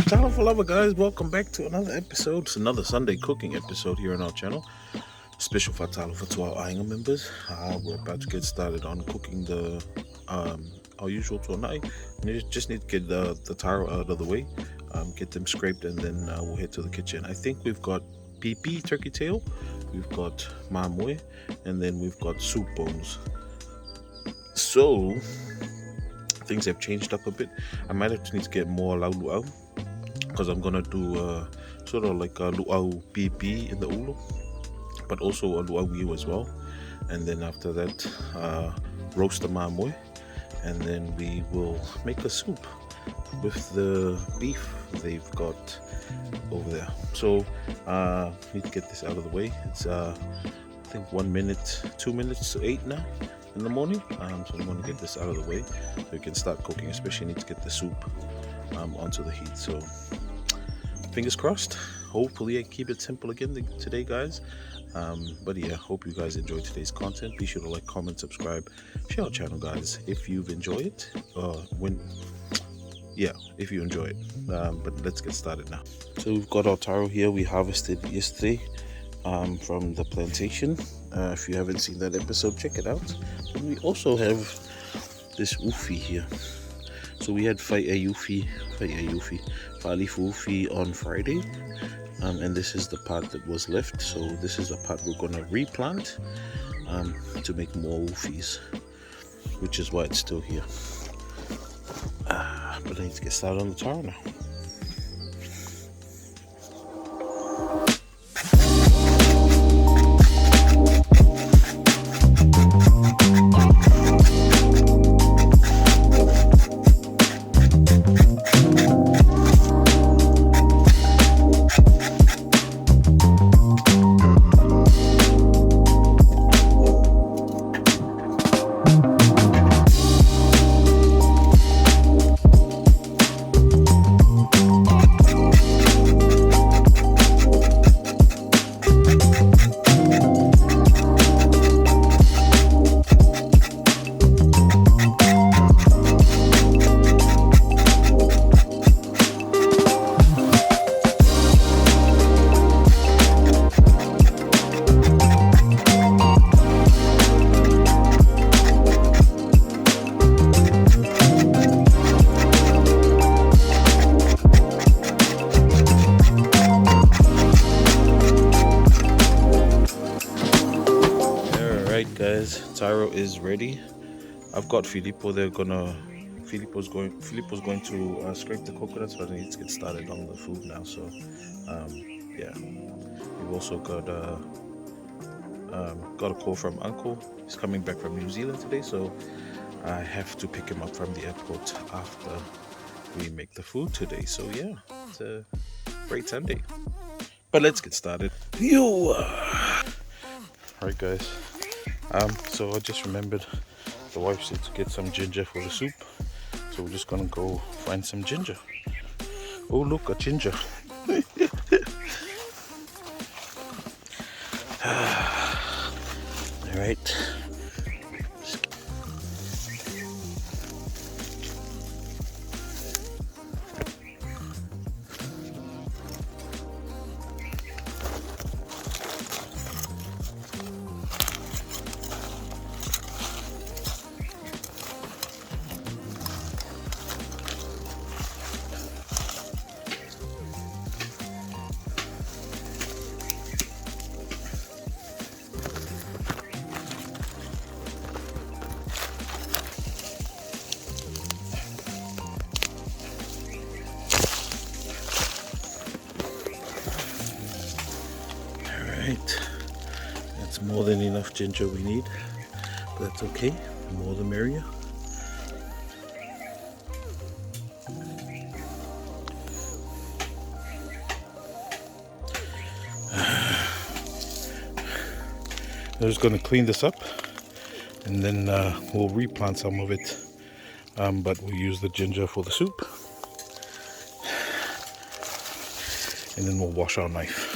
Fatalo for Lover, guys. Welcome back to another episode. It's another Sunday cooking episode here on our channel. Special Fatalo for to our Ainga members. We're about to get started on cooking the our usual tuanai. You just need to get the taro out of the way, get them scraped, and then we'll head to the kitchen. I think we've got pipi, turkey tail, we've got mamue, and then we've got soup bones. So things have changed up a bit. I might have to need to get more luau because I'm gonna do sort of like a luau pipi in the ulu, but also a luau iu as well. And then after that, roast the mamue, and then we will make a soup with the beef they've got over there. So need to get this out of the way. It's I think 1 minute, 2 minutes to 8 now in the morning. So I'm going to get this out of the way so we can start cooking. Especially need to get the soup onto the heat. So fingers crossed. Hopefully I keep it simple again today, guys. But yeah, hope you guys enjoyed today's content. Be sure to like, comment, subscribe, share our channel, guys, if you've enjoyed it. If you enjoy it. But let's get started now. So we've got our taro here. We harvested yesterday from the plantation. If you haven't seen that episode, check it out. And we also have this ufi here. So we had fa'alifu ufi on Friday, and this is the part that was left. So this is the part we're gonna replant to make more ufis, which is why it's still here. But I need to get started on the taro now. Guys, taro is ready. I've got Filippo. Filippo's going to scrape the coconuts, but I need to get started on the food now. So yeah, we've also got a call from Uncle. He's coming back from New Zealand today, so I have to pick him up from the airport after we make the food today. So yeah, it's a great Sunday. But let's get started. Alright, guys. So I just remembered the wife said to get some ginger for the soup, so we're just gonna go find some ginger. Oh look, a ginger. Alright. That's more than enough ginger we need, but that's okay. The more the merrier. I'm just going to clean this up, and then we'll replant some of it, but we'll use the ginger for the soup, and then we'll wash our knife.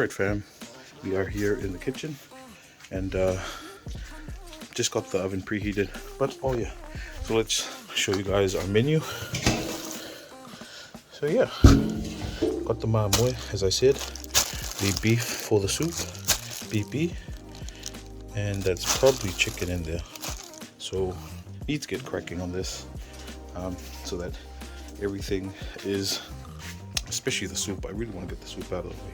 Alright fam, we are here in the kitchen and just got the oven preheated, but oh yeah, so let's show you guys our menu. So yeah, got the mamoe, as I said, the beef for the soup, BP, and that's probably chicken in there, so need to get cracking on this so that everything is, especially the soup, I really want to get the soup out of the way.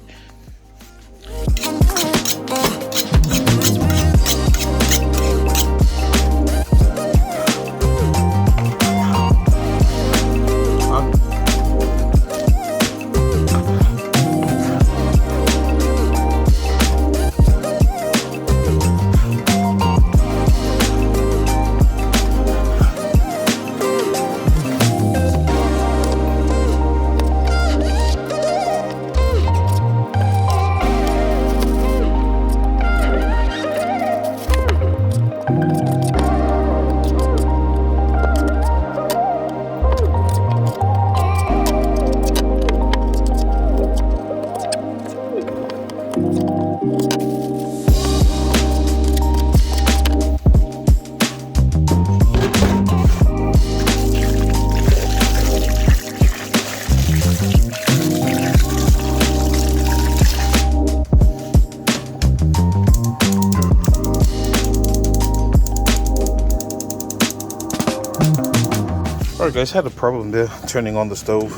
Alright guys, had a problem there turning on the stove,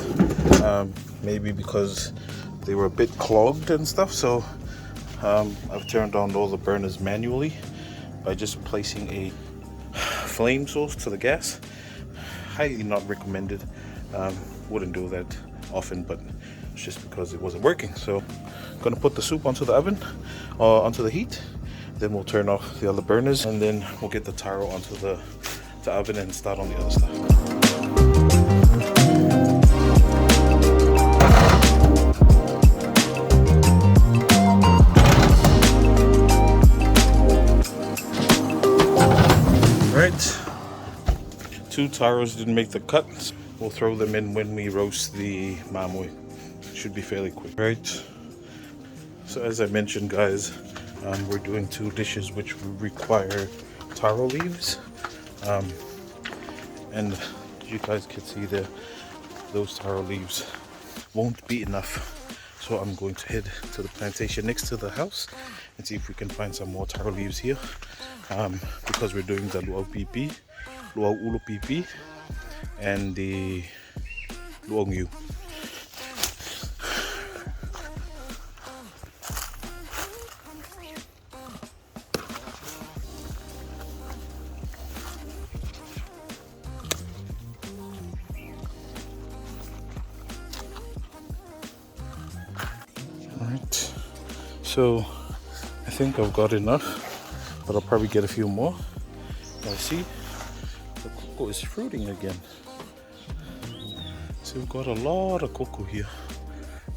maybe because they were a bit clogged and stuff, so I've turned on all the burners manually by just placing a flame source to the gas. Highly not recommended, wouldn't do that often, but it's just because it wasn't working. So I'm gonna put the soup onto the oven, onto the heat, then we'll turn off the other burners, and then we'll get the taro onto the oven and start on the other stuff. Right, 2 taros didn't make the cut. We'll throw them in when we roast the mamoe. Should be fairly quick. Right, so as I mentioned guys, we're doing 2 dishes which require taro leaves, and you guys can see there, those taro leaves won't be enough, so I'm going to head to the plantation next to the house and see if we can find some more taro leaves here, because we're doing the luau pipi, luau ulu pipi, and the luau. Alright, so I think I've got enough, but I'll probably get a few more. I see the cocoa is fruiting again. So we've got a lot of cocoa here,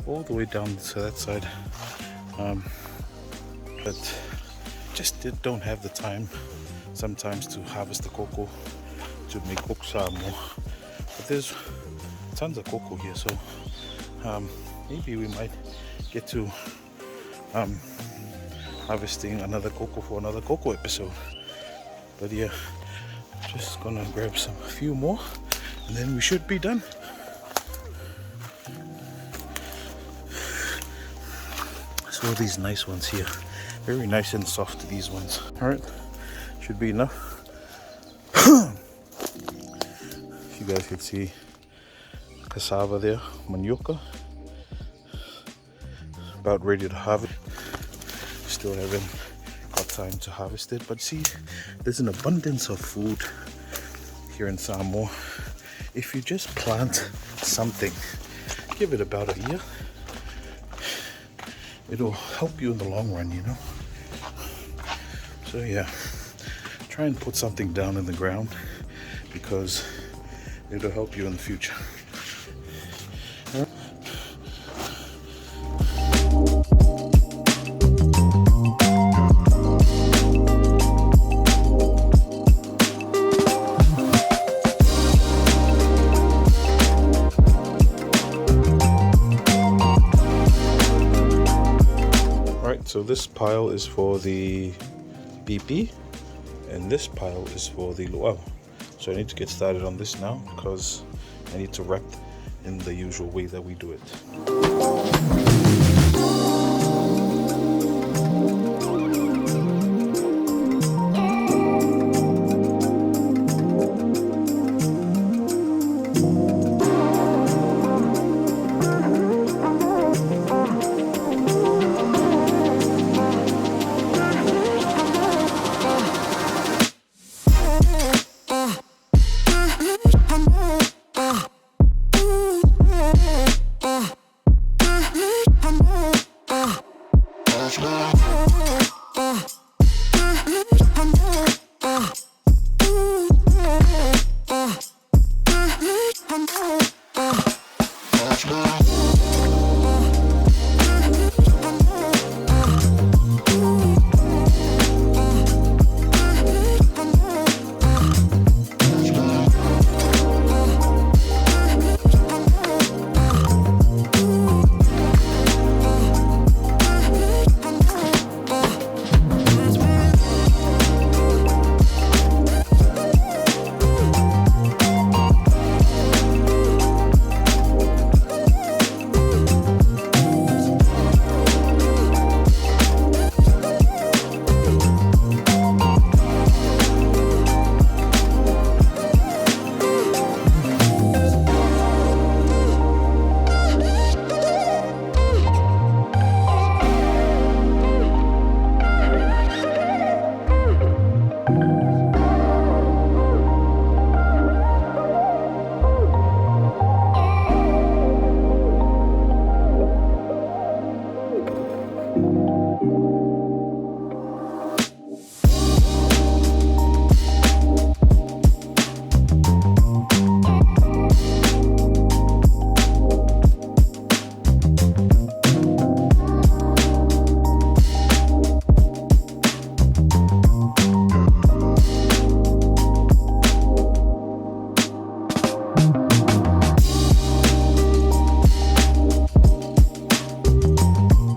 all the way down to that side. But just don't have the time sometimes to harvest the cocoa to make Samoa. But there's tons of cocoa here, so maybe we might get to harvesting another cocoa for another cocoa episode. But yeah, just gonna grab a few more and then we should be done. So these nice ones here, very nice and soft, these ones. All right, should be enough. You guys can see cassava there, manioka, about ready to harvest. Still haven't got time to harvest it, but see, there's an abundance of food here in Samoa. If you just plant something, give it about a year, it'll help you in the long run, you know. So yeah, try and put something down in the ground because it'll help you in the future. this pile is for the BP, and this pile is for the Luau. So I need to get started on this now because I need to wrap in the usual way that we do it.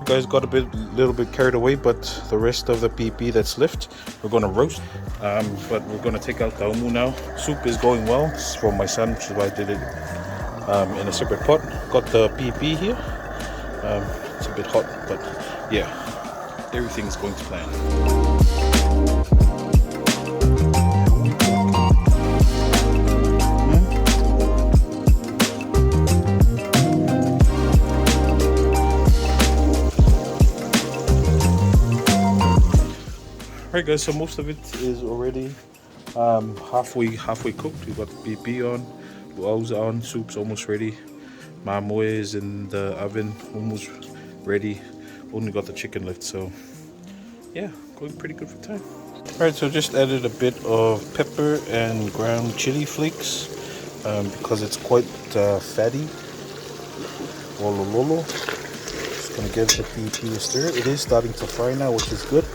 Guys, got a little bit carried away, but the rest of the PP that's left we're going to roast, but we're going to take out the umu now. Soup is going well. It's for my son, which is why I did it in a separate pot. Got the PP here. It's a bit hot, but yeah, everything's going to plan. Alright guys, so most of it is already halfway cooked. We got BP on, luau's on, soup's almost ready. Mamoe is in the oven, almost ready. Only got the chicken left, so yeah, going pretty good for time. Alright, so just added a bit of pepper and ground chili flakes because it's quite fatty. Lolo. Just gonna give the BP a stir. It is starting to fry now, which is good.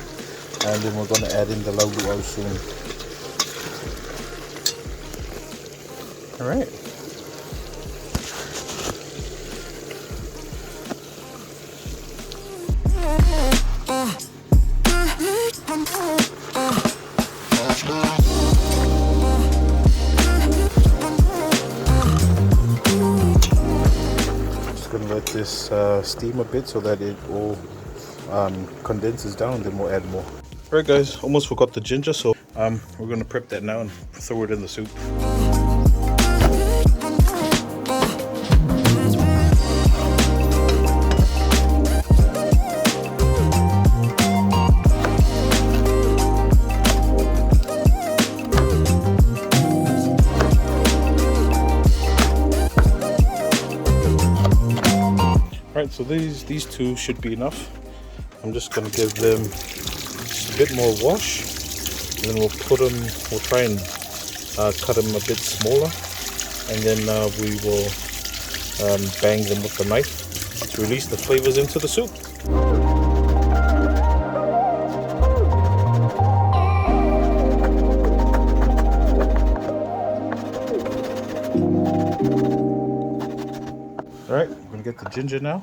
And then we're going to add in the luau soon. Alright. Just going to let this steam a bit so that it all condenses down, then we'll add more. Alright guys, almost forgot the ginger, so we're going to prep that now and throw it in the soup. Alright, so these two should be enough. I'm just going to give them a bit more wash, and then we'll try and cut them a bit smaller, and then we will bang them with the knife to release the flavors into the soup. Alright, we're going to get the ginger now.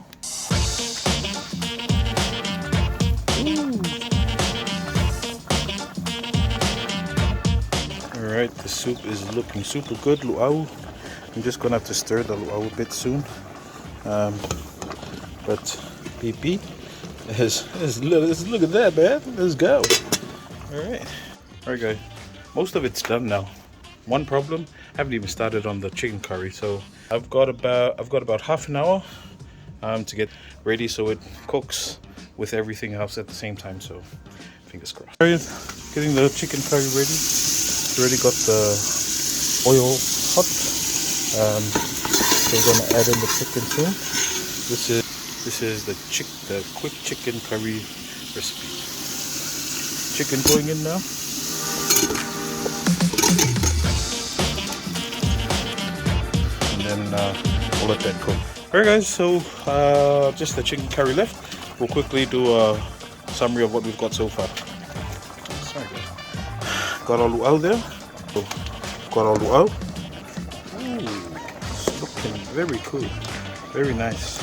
Ooh. The soup is looking super good. Luau. I'm just gonna have to stir the luau a bit soon. But PP look at that, man. Let's go. Alright, guys. Most of it's done now. One problem, haven't even started on the chicken curry, so I've got about half an hour to get ready so it cooks with everything else at the same time, so fingers crossed. Getting the chicken curry ready. Already got the oil hot. So we're gonna add in the chicken soon. This is the quick chicken curry recipe. Chicken going in now. And then we'll let that cook. Alright guys, so just the chicken curry left. We'll quickly do a summary of what we've got so far. Sorry guys. Got our luau there. Got our luau. Ooh, it's looking very cool. Very nice.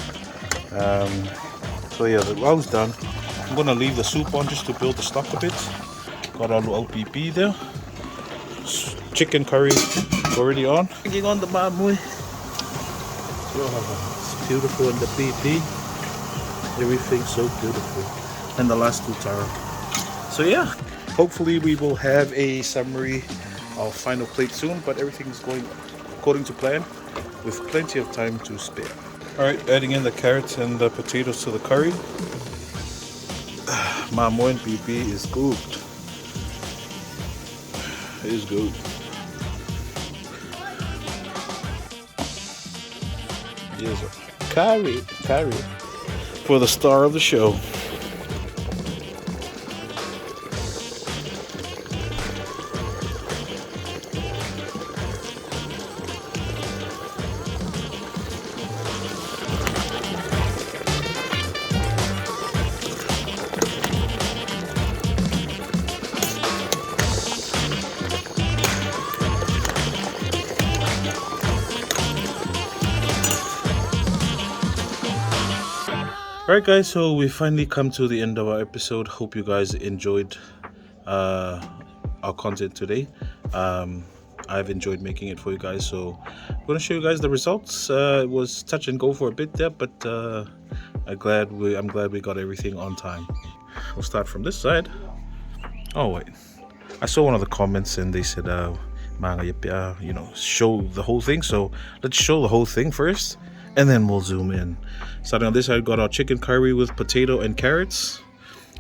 So yeah, the luau's done. I'm gonna leave the soup on just to build the stock a bit. Got our luau PP there. Chicken curry already on. Hanging on the mamui. It's beautiful in the PP. Everything's so beautiful. And the last two taro. So yeah, hopefully we will have a summary of final plate soon, but everything's going according to plan with plenty of time to spare. Alright, adding in the carrots and the potatoes to the curry. Mamoy and PP is cooked. It is good. Yes, curry for the star of the show. Alright guys, so we finally come to the end of our episode. Hope you guys enjoyed our content today. I've enjoyed making it for you guys, so I'm going to show you guys the results. It was touch and go for a bit there, but I'm glad we got everything on time. We'll start from this side. Oh wait, I saw one of the comments and they said show the whole thing, so let's show the whole thing first and then we'll zoom in. Starting on this side, got our chicken curry with potato and carrots.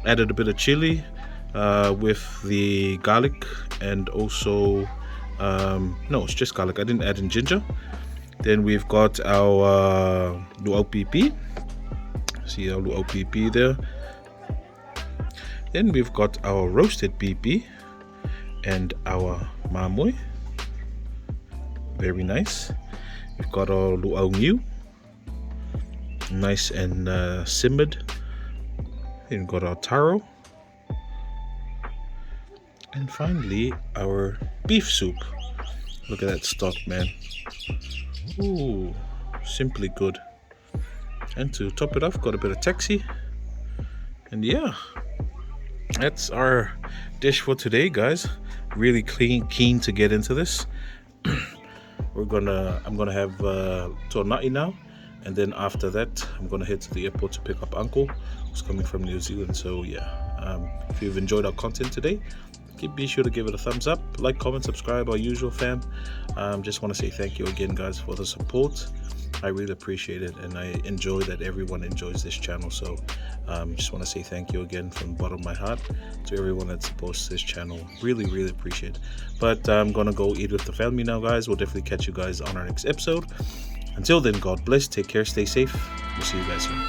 Added a bit of chili with the garlic, and also no, it's just garlic. I didn't add in ginger. Then we've got our luau PP. See our luau PP there. Then we've got our roasted PP and our mamoy. Very nice. We've got our luau new. Nice and simmered. Then we've got our taro. And finally, our beef soup. Look at that stock, man. Ooh, simply good. And to top it off, got a bit of taxi. And yeah, that's our dish for today, guys. Really keen to get into this. I'm gonna have tornai now, and then after that, I'm gonna head to the airport to pick up Uncle, who's coming from New Zealand. So yeah, if you've enjoyed our content today, be sure to give it a thumbs up, like, comment, subscribe, our usual fam. Just want to say thank you again, guys, for the support. I really appreciate it, and I enjoy that everyone enjoys this channel. So just want to say thank you again from the bottom of my heart to everyone that supports this channel. Really appreciate it. But I'm gonna go eat with the family now, guys. We'll definitely catch you guys on our next episode. Until then, God bless, take care, stay safe. We'll see you guys soon.